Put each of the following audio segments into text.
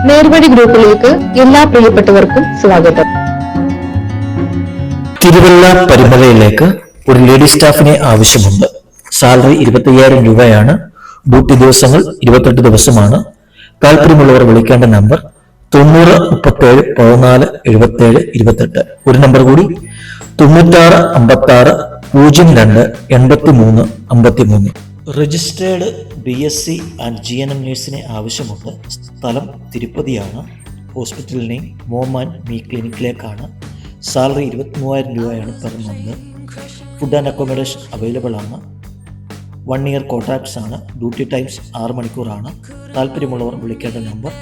നേർവഴി ഗ്രൂപ്പിലേക്ക് എല്ലാ പ്രിയപ്പെട്ടവർക്കും സ്വാഗതം. തിരുവല്ല പരിമലയിലേക്ക് ഒരു ലേഡി സ്റ്റാഫിനെ ആവശ്യമുണ്ട്. സാലറി 25,000 രൂപയാണ്. ഡ്യൂട്ടി ദിവസങ്ങൾ 28 ദിവസമാണ്. താല്പര്യമുള്ളവർ വിളിക്കേണ്ട നമ്പർ 90 37 14 77 28. ഒരു നമ്പർ കൂടി 96 56 02 83 53. രജിസ്റ്റേർഡ് BSc ആൻഡ് GNM നേഴ്സിനെ ആവശ്യമുണ്ട്. സ്ഥലം തിരുപ്പതിയാണ്. Hospital name mom and me ക്ലിനിക്കിലേക്കാണ്. സാലറി 23,000 രൂപയാണ് per month. Food and accommodation available ആണ്. 1 ഇയർ കോൺട്രാക്ട്സ് ആണ്. ഡ്യൂട്ടി ടൈംസ് 6 മണിക്കൂറാണ്. താല്പര്യമുള്ളവർ വിളിക്കേണ്ട നമ്പർ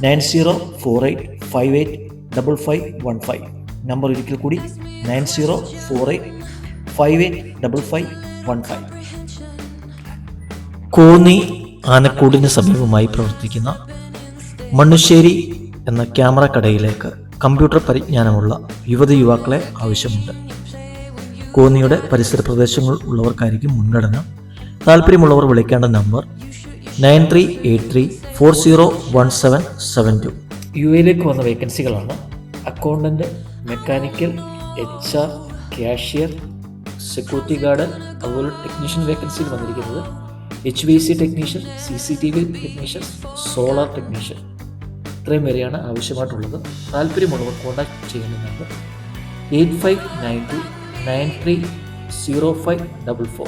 9048585515. നമ്പർ ഒരിക്കൽ കൂടി 9048585515. കോന്നി ആനക്കൂടിന് സമീപമായി പ്രവർത്തിക്കുന്ന മണ്ണുശ്ശേരി എന്ന ക്യാമറ കടയിലേക്ക് കമ്പ്യൂട്ടർ പരിജ്ഞാനമുള്ള യുവതി യുവാക്കളെ ആവശ്യമുണ്ട്. കോന്നിയുടെ പരിസര പ്രദേശങ്ങൾ ഉള്ളവർക്കായിരിക്കും മുൻഗണന. താല്പര്യമുള്ളവർ വിളിക്കേണ്ട നമ്പർ 9383401772. UAയിലേക്ക് വന്ന വേക്കൻസികളാണ്. Accountant, mechanical, HR, cashier, security guard, അതുപോലെ ടെക്നീഷ്യൻ വേക്കൻസിയിൽ വന്നിരിക്കുന്നത് HVAC technician, CCTV technician, solar technician. ഇത്രയും വരെയാണ് ആവശ്യമായിട്ടുള്ളത്. താല്പര്യമുള്ളവർ കോൺടാക്ട് ചെയ്യേണ്ട നമ്പർ 8592930544.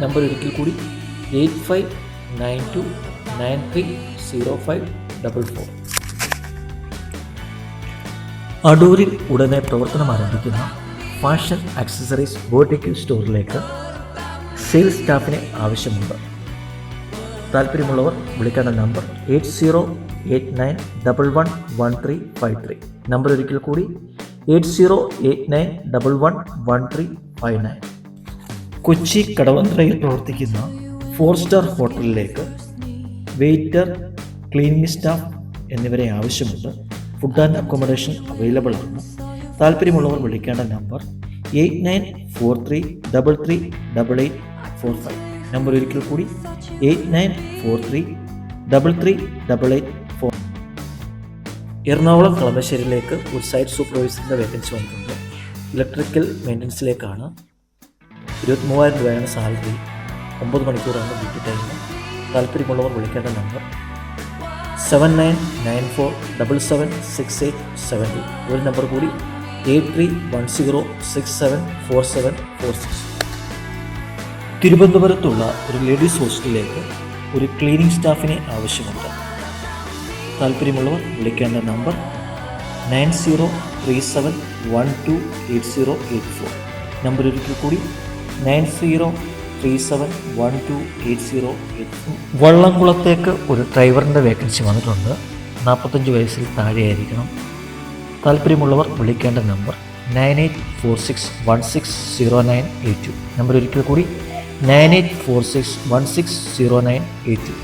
നമ്പർ ഒരിക്കൽ കൂടി 8592930544. അടൂരിൽ ഉടനെ പ്രവർത്തനം ആരംഭിക്കുന്ന ഫാഷൻ ആക്സസറീസ് ബോട്ടിക് സ്റ്റോറിലേക്ക് സെയിൽസ് സ്റ്റാഫിനെ ആവശ്യമുണ്ട്. താല്പര്യമുള്ളവർ വിളിക്കേണ്ട നമ്പർ 8089111353. നമ്പർ ഒരിക്കൽ കൂടി 8089111359. കൊച്ചി കടവന്ത്രയിൽ പ്രവർത്തിക്കുന്ന 4 സ്റ്റാർ ഹോട്ടലിലേക്ക് വെയ്റ്റർ, ക്ലീനിങ് സ്റ്റാഫ് എന്നിവരെ ആവശ്യമുണ്ട്. ഫുഡ് ആൻഡ് അക്കോമഡേഷൻ അവൈലബിൾ ആണ്. താല്പര്യമുള്ളവർ വിളിക്കേണ്ട നമ്പർ 8943338845. നമ്പർ ഒരിക്കൽ കൂടി 8943338845. എറണാകുളം കളമശ്ശേരിയിലേക്ക് ഒരു സൈറ്റ് സൂപ്പർവൈസറിൻ്റെ വേക്കൻസി വന്നിട്ടുണ്ട്. ഇലക്ട്രിക്കൽ മെയിൻ്റനൻസിലേക്കാണ്. 23,000 രൂപയാണ് സാലറി. 9 മണിക്കൂറാണ് ഡ്യൂട്ടി ടൈം. താല്പര്യമുള്ളവർ വിളിക്കേണ്ട നമ്പർ 7994776870. ഒരു നമ്പർ കൂടി 8310674746. തിരുവനന്തപുരത്തുള്ള ഒരു ലേഡീസ് ഹോസ്റ്റലിലേക്ക് ഒരു ക്ലീനിങ് സ്റ്റാഫിനെ ആവശ്യമുണ്ട്. താല്പര്യമുള്ളവർ വിളിക്കേണ്ട നമ്പർ 9037128084. നമ്പർ ഒരിക്കൽ കൂടി 9037128084. വള്ളംകുളത്തേക്ക് ഒരു ഡ്രൈവറിൻ്റെ വേക്കൻസി വന്നിട്ടുണ്ട്. 45 വയസ്സിൽ താഴെയായിരിക്കണം. താല്പര്യമുള്ളവർ വിളിക്കേണ്ട നമ്പർ 9846160982. നമ്പർ ഒരിക്കൽ കൂടി 9846160982.